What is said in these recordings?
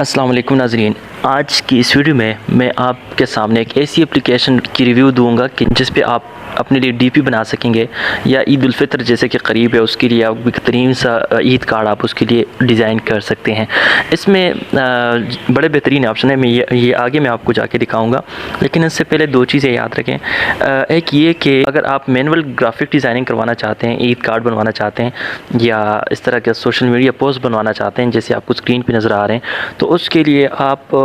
अस्सलाम वालेकुम नाज़रीन, आज की इस वीडियो में मैं आपके सामने एक ऐसी एप्लीकेशन की रिव्यू दूंगा कि जिस पे आप अपने लिए डीपी बना सकेंगे या ईद उल फितर जैसे कि करीब है उसके लिए आप बेहतरीन सा ईद कार्ड आप उसके लिए डिज़ाइन कर सकते हैं। इसमें बड़े बेहतरीन ऑप्शन है। मैं ये आगे मैं आपको जाके दिखाऊंगा, लेकिन इससे पहले दो चीज़ें याद रखें। एक ये कि अगर आप मैनुअल ग्राफिक डिज़ाइनिंग करवाना चाहते हैं, ईद कार्ड बनवाना चाहते हैं या इस तरह के सोशल मीडिया पोस्ट बनवाना चाहते हैं जैसे आपको स्क्रीन पर नज़र आ रहे हैं, तो उसके लिए आप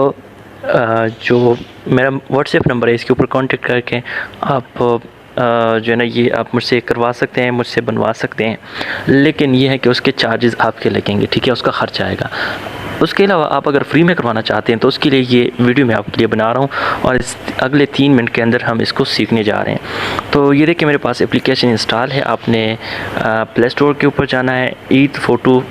जो मेरा व्हाट्सएप नंबर है इसके ऊपर कांटेक्ट करके आप जो है ना ये आप मुझसे करवा सकते हैं, मुझसे बनवा सकते हैं। लेकिन ये है कि उसके चार्जेस आपके लगेंगे, ठीक है, उसका ख़र्च आएगा। उसके अलावा आप अगर फ्री में करवाना चाहते हैं तो उसके लिए ये वीडियो मैं आपके लिए बना रहा हूँ और इस अगले 3 मिनट के अंदर हम इसको सीखने जा रहे हैं। तो ये देखिए मेरे पास एप्लीकेशन इंस्टॉल है। आपने प्ले स्टोर के ऊपर जाना है। ईद फ़ोटो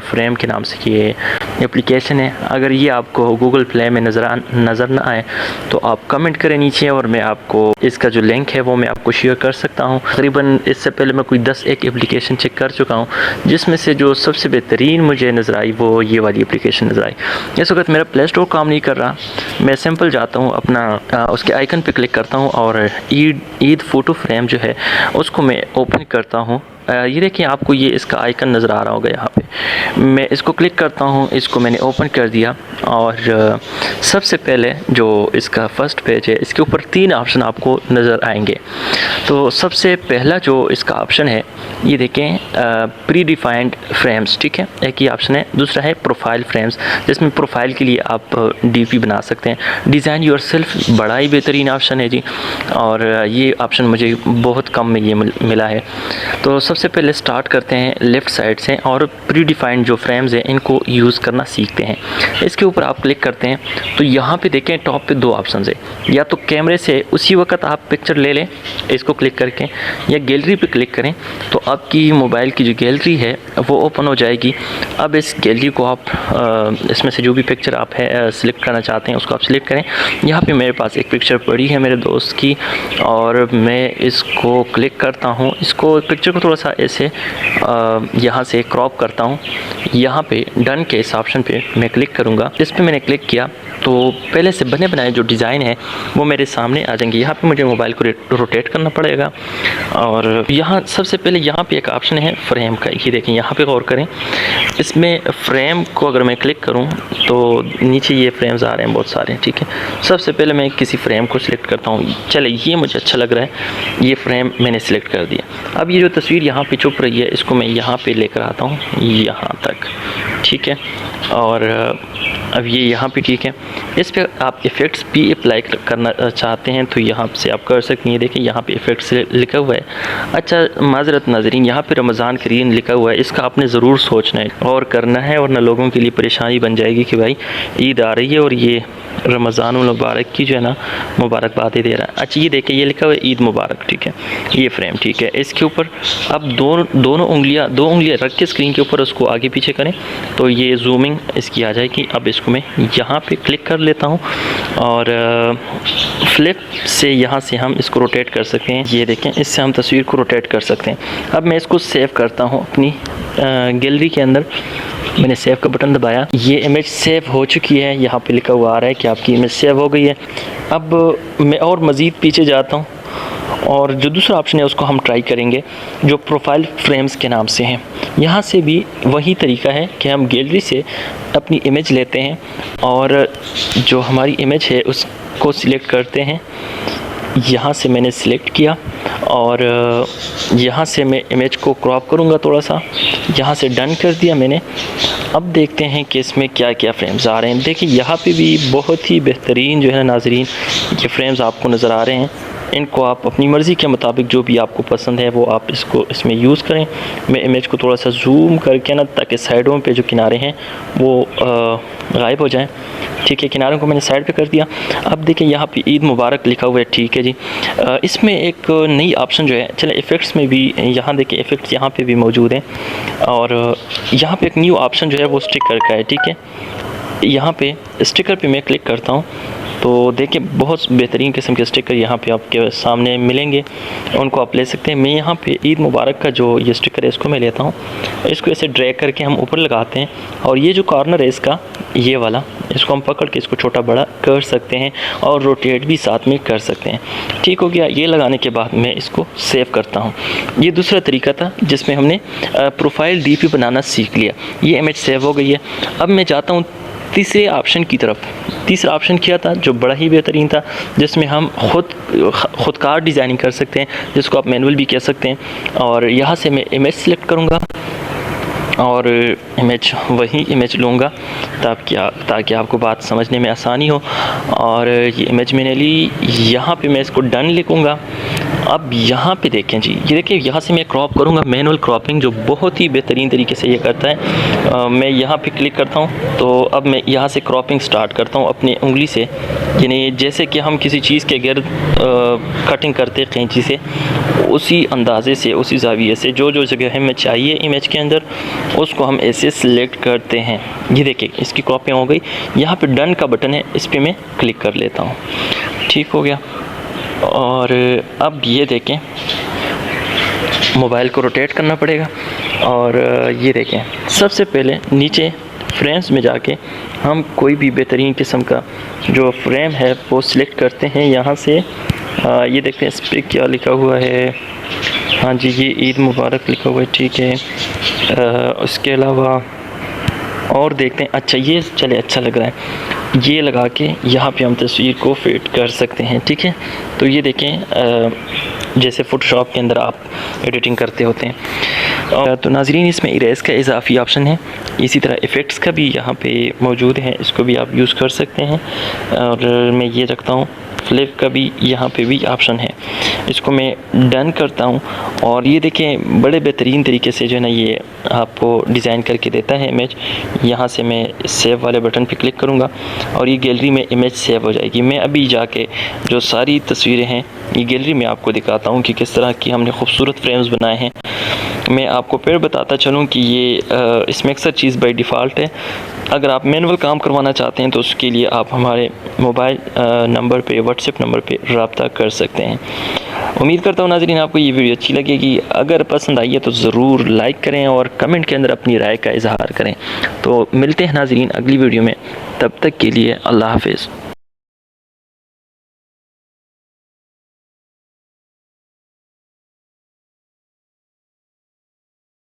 फ्रेम के नाम से ये एप्लीकेशन है। अगर ये आपको गूगल प्ले में नज़र ना आए तो आप कमेंट करें नीचे और मैं आपको इसका जो लिंक है वो मैं आपको शेयर कर सकता हूँ। तकरीबन इससे पहले मैं कोई 10 एप्लीकेशन चेक कर चुका हूँ, जिसमें से जो सबसे बेहतरीन मुझे नज़र आई वो ये वाली एप्लीकेशन नज़र आई। इस वक्त मेरा प्ले स्टोर काम नहीं कर रहा। मैं सिंपल जाता हूँ अपना उसके आइकन पे क्लिक करता हूँ और ईद फ़ोटो फ्रेम जो है उसको मैं ओपन करता हूँ। ये देखिए आपको ये इसका आइकन नज़र आ रहा होगा यहाँ पे। मैं इसको क्लिक करता हूँ, इसको मैंने ओपन कर दिया और सबसे पहले जो इसका फ़र्स्ट पेज है इसके ऊपर 3 ऑप्शन आपको नज़र आएंगे। तो सबसे पहला जो इसका ऑप्शन है ये देखें, प्री डिफाइंड फ्रेम्स, ठीक है, एक ही ऑप्शन है। दूसरा है प्रोफाइल फ्रेम्स, जिसमें प्रोफाइल के लिए आप डीपी बना सकते हैं। डिज़ाइन योरसेल्फ बड़ा ही बेहतरीन ऑप्शन है जी, और ये ऑप्शन मुझे बहुत कम में ये मिला है। तो सबसे पहले स्टार्ट करते हैं लेफ़्ट साइड से और प्री डिफाइंड जो फ्रेम्स हैं इनको यूज़ करना सीखते हैं। इसके ऊपर आप क्लिक करते हैं तो यहाँ पे देखें टॉप पे 2 ऑप्शन है। या तो कैमरे से उसी वक्त आप पिक्चर ले लें इसको क्लिक करके, या गैलरी पे क्लिक करें तो आपकी मोबाइल की जो गैलरी है वो ओपन हो जाएगी। अब इस गैलरी को आप इसमें से जो भी पिक्चर आप है सिलेक्ट करना चाहते हैं उसको आप सिलेक्ट करें। यहाँ पे मेरे पास एक पिक्चर पड़ी है मेरे दोस्त की और मैं इसको क्लिक करता हूँ। इसको पिक्चर को थोड़ा सा ऐसे यहाँ से क्रॉप करता हूँ। यहाँ पे डन के इस ऑप्शन पे मैं क्लिक करूँगा। इस पर मैंने क्लिक किया तो पहले से बने बनाए जो डिज़ाइन है वो मेरे सामने आ जाएंगे। यहाँ पे मुझे मोबाइल को रोटेट करना पड़ेगा और यहाँ सबसे पहले यहाँ पे एक ऑप्शन है फ्रेम का। ये देखें यहाँ पे गौर करें, इसमें फ्रेम को अगर मैं क्लिक करूँ तो नीचे ये फ्रेम्स आ रहे हैं बहुत सारे, ठीक है। सबसे पहले मैं किसी फ्रेम को सिलेक्ट करता हूँ। चले ये मुझे अच्छा लग रहा है, ये फ्रेम मैंने सिलेक्ट कर दिया। अब ये जो तस्वीर यहाँ पे छुप रही है इसको मैं यहाँ पे लेकर आता हूँ यहाँ तक, ठीक है। और अब ये यहाँ पे ठीक है। इस पर आप इफ़ेक्ट्स भी अप्लाई करना चाहते हैं तो यहाँ से आप कर सकते हैं। देखिए यहाँ पे इफ़ेक्ट्स लिखा हुआ है। अच्छा माज़रत नाज़रीन, यहाँ पे रमज़ान करीम लिखा हुआ है, इसका आपने ज़रूर सोचना है और करना है, वरना लोगों के लिए परेशानी बन जाएगी कि भाई ईद आ रही है और ये रमज़ान मुबारक की जो है ना मुबारकबादें दे रहा है। अच्छा ये देखिए ये लिखा हुआ है ईद मुबारक, ठीक है। ये फ्रेम ठीक है। इसके ऊपर अब दो उंगलियां रख के स्क्रीन के ऊपर उसको आगे पीछे करें तो ये जूमिंग इसकी आ जाएगी। अब इसको मैं यहाँ पे क्लिक कर लेता हूँ और फ्लिप से यहाँ से हम इसको रोटेट कर सकते हैं। ये देखें इससे हम तस्वीर को रोटेट कर सकते हैं। अब मैं इसको सेव करता हूँ अपनी गैलरी के अंदर। मैंने सेव का बटन दबाया, ये इमेज सेव हो चुकी है। यहाँ पे लिखा हुआ आ रहा है कि आपकी इमेज सेव हो गई है। अब मैं और मज़ीद पीछे जाता हूँ और जो दूसरा ऑप्शन है उसको हम ट्राई करेंगे जो प्रोफाइल फ्रेम्स के नाम से हैं। यहाँ से भी वही तरीका है कि हम गैलरी से अपनी इमेज लेते हैं और जो हमारी इमेज है उसको सिलेक्ट करते हैं। यहाँ से मैंने सिलेक्ट किया और यहाँ से मैं इमेज को क्रॉप करूँगा थोड़ा सा, यहाँ से डन कर दिया मैंने। अब देखते हैं कि इसमें क्या क्या फ्रेम्स आ रहे हैं। देखिए यहाँ पे भी बहुत ही बेहतरीन जो है ना नाज़रीन ये फ्रेम्स आपको नज़र आ रहे हैं। इनको आप अपनी मर्ज़ी के मुताबिक जो भी आपको पसंद है वो आप इसको इसमें यूज़ करें। मैं इमेज को थोड़ा सा जूम करके ना ताकि साइडों पे जो किनारे हैं वो गायब हो जाएं, ठीक है। किनारों को मैंने साइड पे कर दिया। अब देखिए यहाँ पे ईद मुबारक लिखा हुआ है, ठीक है जी। इसमें एक नई ऑप्शन जो है, चले इफ़ेक्ट्स में भी यहाँ देखिए इफ़ेक्ट्स यहाँ पे भी मौजूद हैं और यहाँ पे एक न्यू ऑप्शन जो है वो स्टिकर का है, ठीक है। यहाँ पे स्टिकर पे मैं क्लिक करता हूँ तो देखिए बहुत बेहतरीन किस्म के स्टिकर यहाँ पे आपके सामने मिलेंगे, उनको आप ले सकते हैं। मैं यहाँ पे ईद मुबारक का जो ये स्टिकर है इसको मैं लेता हूँ, इसको ऐसे ड्रैग करके हम ऊपर लगाते हैं और ये जो कॉर्नर है इसका ये वाला, इसको हम पकड़ के इसको छोटा बड़ा कर सकते हैं और रोटेट भी साथ में कर सकते हैं। ठीक हो गया। ये लगाने के बाद मैं इसको सेव करता हूँ। ये दूसरा तरीका था जिसमें हमने प्रोफाइल डीपी बनाना सीख लिया। ये इमेज सेव हो गई है। अब मैं जाता हूँ तीसरे ऑप्शन की तरफ। तीसरा ऑप्शन क्या था जो बड़ा ही बेहतरीन था, जिसमें हम ख़ुदकार डिज़ाइनिंग कर सकते हैं, जिसको आप मैनुअल भी कह सकते हैं। और यहाँ से मैं इमेज सेलेक्ट करूँगा और इमेज वही इमेज लूँगा ताकि आपको बात समझने में आसानी हो। और ये इमेज मैंने ली, यहाँ पे मैं इसको डन लिखूँगा। अब यहाँ पे देखें जी, ये देखिए यहाँ से मैं क्रॉप करूँगा, मैनुअल क्रॉपिंग जो बहुत ही बेहतरीन तरीके से ये करता है। मैं यहाँ पे क्लिक करता हूँ तो अब मैं यहाँ से क्रॉपिंग स्टार्ट करता हूँ अपनी उंगली से, यानी जैसे कि हम किसी चीज़ के गिर्द कटिंग करते कैंची से, उसी अंदाजे से उसी ज़ाविये से जो जगह हमें चाहिए इमेज के अंदर उसको हम ऐसे सिलेक्ट करते हैं। ये देखिए इसकी क्रॉपिंग हो गई। यहाँ पे डन का बटन है, इस पर मैं क्लिक कर लेता हूँ। ठीक हो गया। और अब ये देखें मोबाइल को रोटेट करना पड़ेगा और ये देखें सबसे पहले नीचे फ्रेम्स में जाके हम कोई भी बेहतरीन किस्म का जो फ्रेम है वो सिलेक्ट करते हैं। यहाँ से ये देखते हैं इस पर क्या लिखा हुआ है। हाँ जी, ये ईद मुबारक लिखा हुआ है। ठीक है। उसके अलावा और देखते हैं। अच्छा ये चले अच्छा लग रहा है। ये लगा के यहाँ पे हम तस्वीर को फिट कर सकते हैं। ठीक है। तो ये देखें जैसे फ़ोटोशॉप के अंदर आप एडिटिंग करते होते हैं। तो नाज़रीन इसमें इरेज़ का इजाफ़ी ऑप्शन है, इसी तरह इफ़ेक्ट्स का भी यहाँ पे मौजूद है, इसको भी आप यूज़ कर सकते हैं। और मैं ये रखता हूँ फ्लिप का भी यहाँ पे भी ऑप्शन है, इसको मैं डन करता हूँ। और ये देखें बड़े बेहतरीन तरीके से जो है ना ये आपको डिज़ाइन करके देता है इमेज। यहाँ से मैं सेव वाले बटन पे क्लिक करूँगा और ये गैलरी में इमेज सेव हो जाएगी। मैं अभी जाके जो सारी तस्वीरें हैं ये गैलरी में आपको दिखाता हूँ कि किस तरह की हमने खूबसूरत फ्रेम्स बनाए हैं। मैं आपको फिर बताता चलूँ कि ये इसमें अक्सर चीज़ बाय डिफ़ॉल्ट है। अगर आप मैनुअल काम करवाना चाहते हैं तो उसके लिए आप हमारे मोबाइल नंबर पे, व्हाट्सएप नंबर पे रब्ता कर सकते हैं। उम्मीद करता हूँ नाज़रीन आपको ये वीडियो अच्छी लगेगी। अगर पसंद आई है तो ज़रूर लाइक करें और कमेंट के अंदर अपनी राय का इजहार करें। तो मिलते हैं नाज़रीन अगली वीडियो में, तब तक के लिए अल्लाह हाफ़िज़।